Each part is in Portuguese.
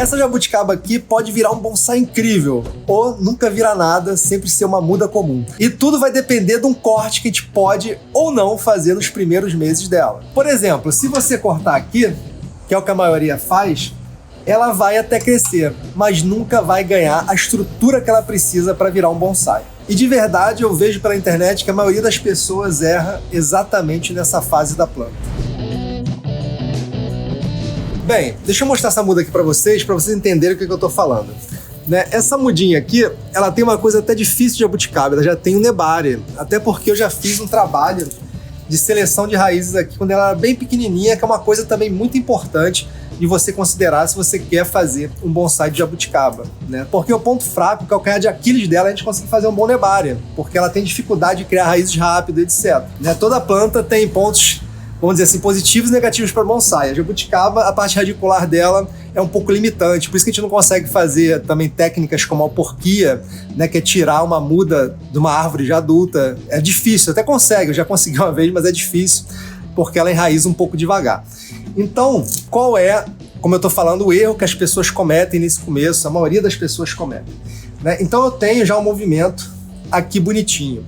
Essa jabuticaba aqui pode virar um bonsai incrível, ou nunca virar nada, sempre ser uma muda comum. E tudo vai depender de um corte que a gente pode ou não fazer nos primeiros meses dela. Por exemplo, se você cortar aqui, que é o que a maioria faz, ela vai até crescer, mas nunca vai ganhar a estrutura que ela precisa para virar um bonsai. E de verdade eu vejo pela internet que a maioria das pessoas erra exatamente nessa fase da planta. Bem, deixa eu mostrar essa muda aqui para vocês entenderem o que eu tô falando. Né? Essa mudinha aqui, ela tem uma coisa até difícil de jabuticaba, ela já tem um nebare, até porque eu já fiz um trabalho de seleção de raízes aqui quando ela era bem pequenininha, que é uma coisa também muito importante de você considerar se você quer fazer um bonsai de jabuticaba, né? Porque o ponto fraco, o calcanhar de Aquiles dela, é a gente conseguir fazer um bom nebária, porque ela tem dificuldade de criar raízes rápido, etc. Né? Toda planta tem pontos, vamos dizer assim, positivos e negativos para bonsai. A jabuticaba, a parte radicular dela é um pouco limitante, por isso que a gente não consegue fazer também técnicas como a alporquia, né, que é tirar uma muda de uma árvore já adulta. É difícil, até consegue, eu já consegui uma vez, mas é difícil, porque ela enraiza um pouco devagar. Então, qual é, como eu estou falando, o erro que as pessoas cometem nesse começo, a maioria das pessoas cometem, né? Então eu tenho já um movimento aqui bonitinho.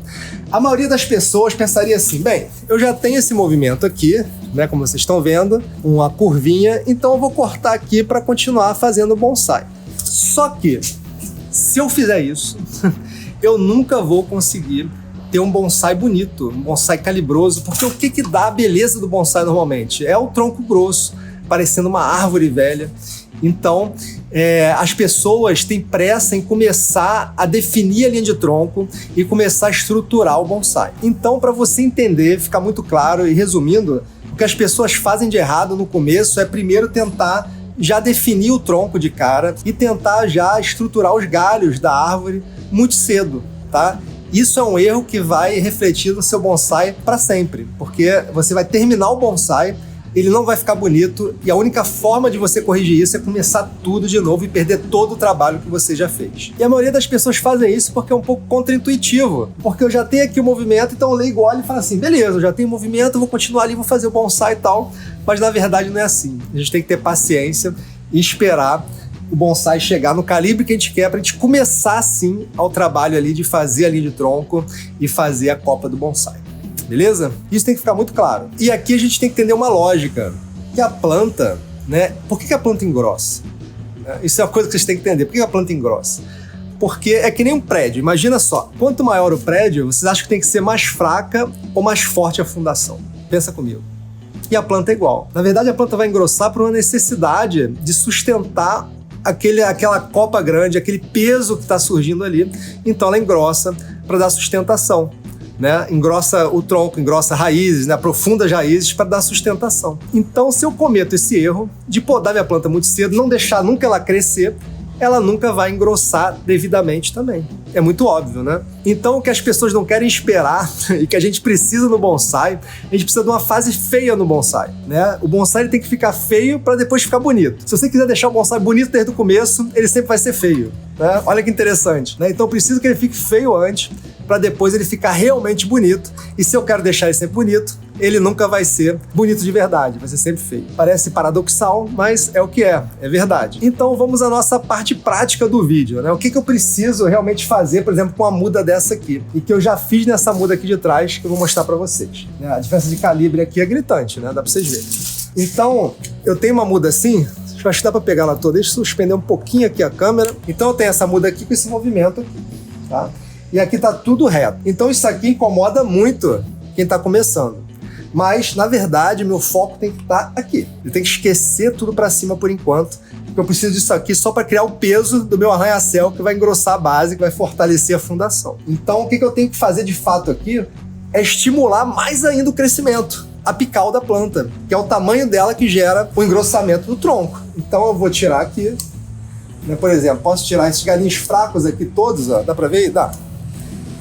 A maioria das pessoas pensaria assim, bem, eu já tenho esse movimento aqui, né, como vocês estão vendo, uma curvinha, então eu vou cortar aqui para continuar fazendo bonsai. Só que, se eu fizer isso, eu nunca vou conseguir ter um bonsai bonito, um bonsai calibroso, porque o que dá a beleza do bonsai normalmente? É o tronco grosso, parecendo uma árvore velha. Então, as pessoas têm pressa em começar a definir a linha de tronco e começar a estruturar o bonsai. Então, para você entender, ficar muito claro e resumindo, o que as pessoas fazem de errado no começo é primeiro tentar já definir o tronco de cara e tentar já estruturar os galhos da árvore muito cedo, tá? Isso é um erro que vai refletir no seu bonsai para sempre, porque você vai terminar o bonsai, ele não vai ficar bonito e a única forma de você corrigir isso é começar tudo de novo e perder todo o trabalho que você já fez. E a maioria das pessoas fazem isso porque é um pouco contraintuitivo, porque eu já tenho aqui o movimento, então eu leigo, olho e falo assim, beleza, eu já tenho o movimento, vou continuar ali, vou fazer o bonsai e tal, mas na verdade não é assim. A gente tem que ter paciência e esperar o bonsai chegar no calibre que a gente quer para a gente começar sim ao trabalho ali de fazer a linha de tronco e fazer a copa do bonsai. Beleza? Isso tem que ficar muito claro. E aqui a gente tem que entender uma lógica, que a planta, né? Por que a planta engrossa? Isso é uma coisa que vocês têm que entender. Por que a planta engrossa? Porque é que nem um prédio. Imagina só, quanto maior o prédio, vocês acham que tem que ser mais fraca ou mais forte a fundação? Pensa comigo. E a planta é igual. Na verdade, a planta vai engrossar por uma necessidade de sustentar aquela copa grande, aquele peso que está surgindo ali. Então ela engrossa para dar sustentação. Né? Engrossa o tronco, engrossa raízes, né? Aprofunda as raízes para dar sustentação. Então, se eu cometo esse erro de podar minha planta muito cedo, não deixar nunca ela crescer, ela nunca vai engrossar devidamente também. É muito óbvio, né? Então, o que as pessoas não querem esperar e que a gente precisa no bonsai, a gente precisa de uma fase feia no bonsai, né? O bonsai ele tem que ficar feio para depois ficar bonito. Se você quiser deixar o bonsai bonito desde o começo, ele sempre vai ser feio, né? Olha que interessante, né? Então, eu preciso que ele fique feio antes para depois ele ficar realmente bonito. E se eu quero deixar ele sempre bonito, ele nunca vai ser bonito de verdade, vai ser sempre feio. Parece paradoxal, mas é o que é verdade. Então vamos à nossa parte prática do vídeo, né? O que eu preciso realmente fazer, por exemplo, com a muda dessa aqui, e que eu já fiz nessa muda aqui de trás, que eu vou mostrar para vocês. A diferença de calibre aqui é gritante, né? Dá para vocês verem. Então, eu tenho uma muda assim, acho que dá para pegar ela toda, deixa eu suspender um pouquinho aqui a câmera. Então eu tenho essa muda aqui com esse movimento aqui, tá? E aqui tá tudo reto. Então isso aqui incomoda muito quem tá começando. Mas, na verdade, meu foco tem que estar aqui. Eu tenho que esquecer tudo para cima por enquanto, porque eu preciso disso aqui só para criar o peso do meu arranha-céu que vai engrossar a base, que vai fortalecer a fundação. Então, o que eu tenho que fazer de fato aqui é estimular mais ainda o crescimento apical da planta, que é o tamanho dela que gera o engrossamento do tronco. Então, eu vou tirar aqui, né, por exemplo, posso tirar esses galinhos fracos aqui todos, ó, dá para ver? Dá.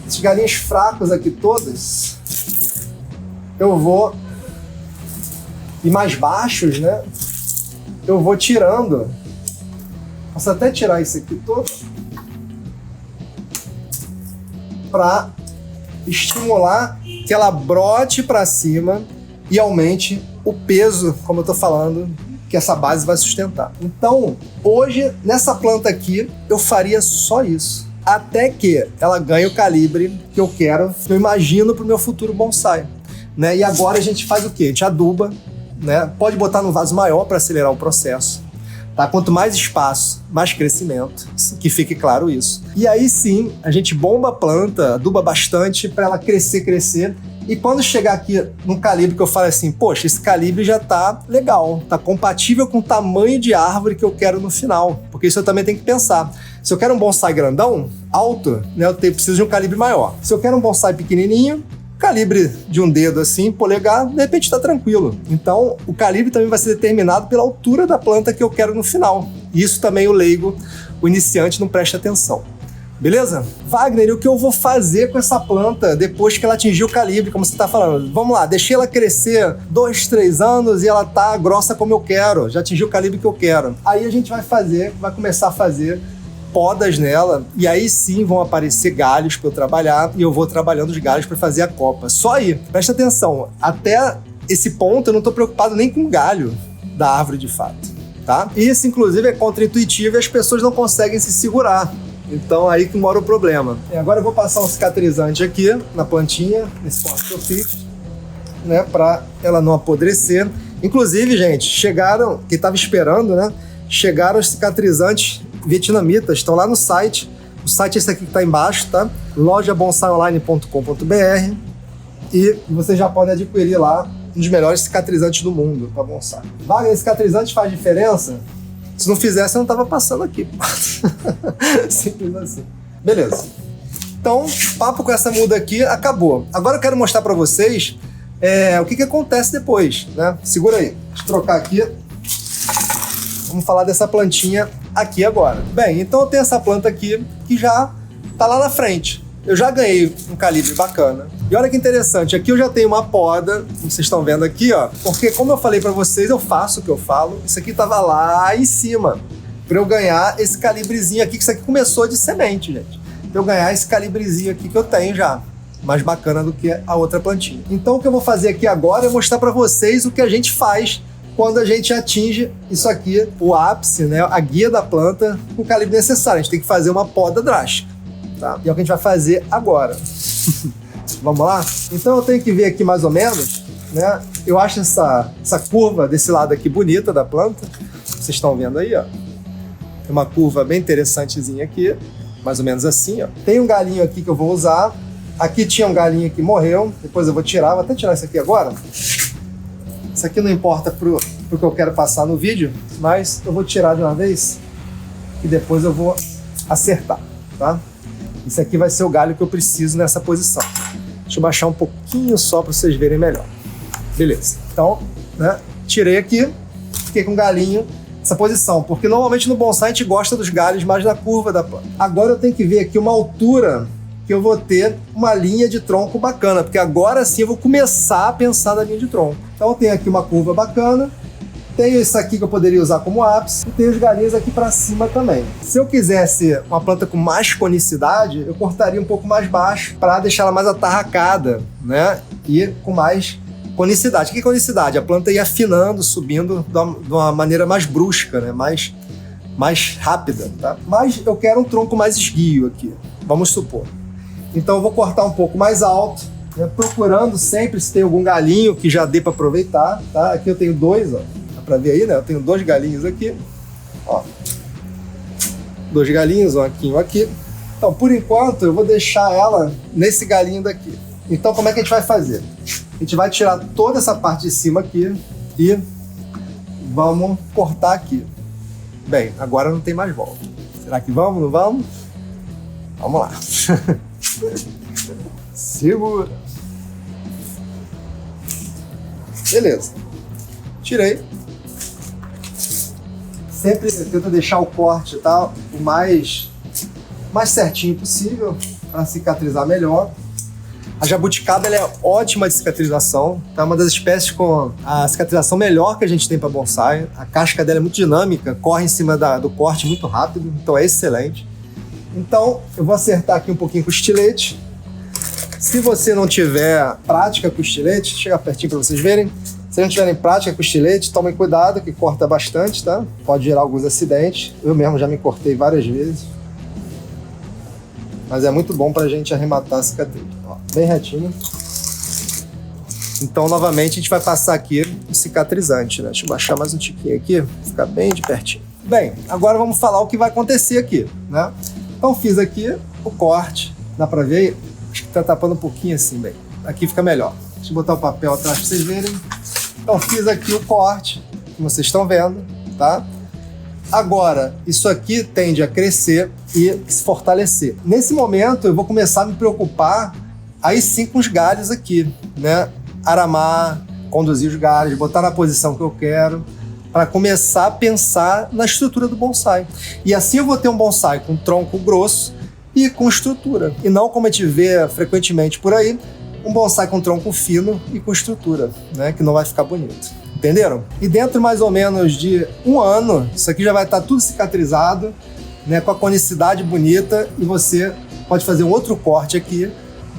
Esses galinhos fracos aqui todos, eu vou, e mais baixos, né? Eu vou tirando. Posso até tirar isso aqui todo para estimular que ela brote para cima e aumente o peso, como eu tô falando, que essa base vai sustentar. Então, hoje, nessa planta aqui, eu faria só isso. Até que ela ganhe o calibre que eu quero, que eu imagino para o meu futuro bonsai. Né? E agora a gente faz o quê? A gente aduba, né? Pode botar no vaso maior para acelerar o processo. Tá? Quanto mais espaço, mais crescimento, que fique claro isso. E aí sim, a gente bomba a planta, aduba bastante para ela crescer. E quando chegar aqui num calibre que eu falo assim, poxa, esse calibre já tá legal, tá compatível com o tamanho de árvore que eu quero no final. Porque isso eu também tenho que pensar. Se eu quero um bonsai grandão, alto, né, eu preciso de um calibre maior. Se eu quero um bonsai pequenininho, calibre de um dedo assim, polegar, de repente tá tranquilo. Então, o calibre também vai ser determinado pela altura da planta que eu quero no final. Isso também o leigo, o iniciante, não presta atenção. Beleza? Wagner, e o que eu vou fazer com essa planta depois que ela atingir o calibre, como você está falando? Vamos lá, deixei ela crescer 2, 3 anos e ela tá grossa como eu quero, já atingiu o calibre que eu quero. Aí a gente vai começar a fazer podas nela e aí sim vão aparecer galhos para eu trabalhar e eu vou trabalhando os galhos para fazer a copa. Só aí, presta atenção, até esse ponto eu não estou preocupado nem com o galho da árvore de fato, tá? Isso inclusive é contraintuitivo e as pessoas não conseguem se segurar. Então aí que mora o problema. E agora eu vou passar um cicatrizante aqui na plantinha, nesse corte que eu fiz, né, para ela não apodrecer. Inclusive, gente, chegaram, quem estava esperando, né, chegaram os cicatrizantes vietnamitas, estão lá no site. O site é esse aqui que está embaixo, tá? lojabonsaimonline.com.br e vocês já podem adquirir lá um dos melhores cicatrizantes do mundo para bonsai. Wagner, cicatrizante faz diferença? Se não fizesse, eu não tava passando aqui. Simples assim. Beleza. Então, papo com essa muda aqui acabou. Agora eu quero mostrar para vocês o que acontece depois, né? Segura aí. Deixa eu trocar aqui. Vamos falar dessa plantinha aqui agora. Bem, então eu tenho essa planta aqui que já tá lá na frente. Eu já ganhei um calibre bacana. E olha que interessante, aqui eu já tenho uma poda, como vocês estão vendo aqui, ó. Porque como eu falei para vocês, eu faço o que eu falo. Isso aqui tava lá em cima, para eu ganhar esse calibrezinho aqui, que isso aqui começou de semente, gente. Para eu ganhar esse calibrezinho aqui que eu tenho já, mais bacana do que a outra plantinha. Então o que eu vou fazer aqui agora é mostrar para vocês o que a gente faz quando a gente atinge isso aqui, o ápice, né, a guia da planta com o calibre necessário. A gente tem que fazer uma poda drástica, tá? E é o que a gente vai fazer agora. Vamos lá? Então eu tenho que ver aqui mais ou menos, né? Eu acho essa curva desse lado aqui bonita da planta. Vocês estão vendo aí, ó. Tem uma curva bem interessantezinha aqui, mais ou menos assim, ó. Tem um galinho aqui que eu vou usar. Aqui tinha um galinho que morreu, depois eu vou tirar. Vou até tirar isso aqui agora. Isso aqui não importa pro que eu quero passar no vídeo, mas eu vou tirar de uma vez e depois eu vou acertar, tá? Isso aqui vai ser o galho que eu preciso nessa posição. Deixa eu baixar um pouquinho só para vocês verem melhor. Beleza. Então, né, tirei aqui, fiquei com o galinho nessa posição, porque normalmente no bonsai a gente gosta dos galhos mais da curva da planta. Agora eu tenho que ver aqui uma altura que eu vou ter uma linha de tronco bacana, porque agora sim eu vou começar a pensar na linha de tronco. Então eu tenho aqui uma curva bacana, tenho isso aqui que eu poderia usar como ápice e tenho os galinhos aqui para cima também. Se eu quisesse uma planta com mais conicidade, eu cortaria um pouco mais baixo para deixar ela mais atarracada, né? E com mais conicidade. O que é conicidade? A planta ia afinando, subindo de uma maneira mais brusca, né? Mais rápida, tá? Mas eu quero um tronco mais esguio aqui, vamos supor. Então eu vou cortar um pouco mais alto, né? Procurando sempre se tem algum galinho que já dê para aproveitar, tá? Aqui eu tenho dois, ó. Para ver aí, né? Eu tenho 2 galinhos aqui, ó. 2 galinhos, um aqui e um aqui. Então, por enquanto, eu vou deixar ela nesse galinho daqui. Então, como é que a gente vai fazer? A gente vai tirar toda essa parte de cima aqui e vamos cortar aqui. Bem, agora não tem mais volta. Será que vamos, não vamos? Vamos lá. Segura. Beleza. Tirei. Sempre tenta deixar o corte, tá, o mais certinho possível para cicatrizar melhor. A jabuticaba ela é ótima de cicatrização, tá? Uma das espécies com a cicatrização melhor que a gente tem para bonsai. A casca dela é muito dinâmica, corre em cima do corte muito rápido, então é excelente. Então eu vou acertar aqui um pouquinho com o estilete. Se você não tiver prática com o estilete, chega pertinho para vocês verem. Se não tiverem prática com estilete, tomem cuidado, que corta bastante, tá? Pode gerar alguns acidentes. Eu mesmo já me cortei várias vezes. Mas é muito bom pra gente arrematar a cicatriz. Ó, bem retinho. Então, novamente, a gente vai passar aqui o cicatrizante, né? Deixa eu baixar mais um tiquinho aqui, ficar bem de pertinho. Bem, agora vamos falar o que vai acontecer aqui, né? Então, fiz aqui o corte. Dá pra ver? Acho que tá tapando um pouquinho assim, bem. Aqui fica melhor. Deixa eu botar o papel atrás pra vocês verem. Então, fiz aqui o corte, que vocês estão vendo, tá? Agora, isso aqui tende a crescer e se fortalecer. Nesse momento, eu vou começar a me preocupar, aí sim, com os galhos aqui, né? Aramar, conduzir os galhos, botar na posição que eu quero, para começar a pensar na estrutura do bonsai. E assim eu vou ter um bonsai com tronco grosso e com estrutura. E não como a gente vê frequentemente por aí, um bonsai com tronco fino e com estrutura, né? Que não vai ficar bonito. Entenderam? E dentro mais ou menos de um ano, isso aqui já vai estar tudo cicatrizado, né? Com a conicidade bonita, e você pode fazer um outro corte aqui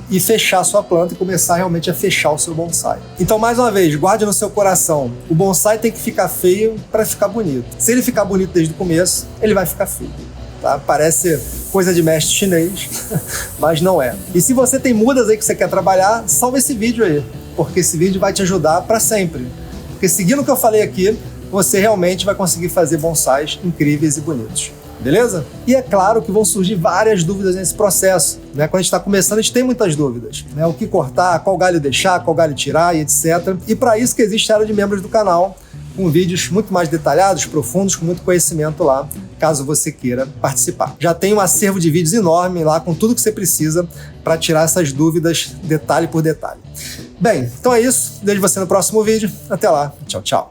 e fechar a sua planta e começar realmente a fechar o seu bonsai. Então, mais uma vez, guarde no seu coração, o bonsai tem que ficar feio para ficar bonito. Se ele ficar bonito desde o começo, ele vai ficar feio. Tá? Parece coisa de mestre chinês, mas não é. E se você tem mudas aí que você quer trabalhar, salva esse vídeo aí, porque esse vídeo vai te ajudar para sempre. Porque seguindo o que eu falei aqui, você realmente vai conseguir fazer bonsais incríveis e bonitos. Beleza? E é claro que vão surgir várias dúvidas nesse processo, né? Quando a gente está começando, a gente tem muitas dúvidas, né? O que cortar, qual galho deixar, qual galho tirar e etc. E para isso que existe a área de membros do canal, com vídeos muito mais detalhados, profundos, com muito conhecimento lá, caso você queira participar. Já tem um acervo de vídeos enorme lá, com tudo que você precisa para tirar essas dúvidas detalhe por detalhe. Bem, então é isso. Vejo você no próximo vídeo. Até lá. Tchau, tchau.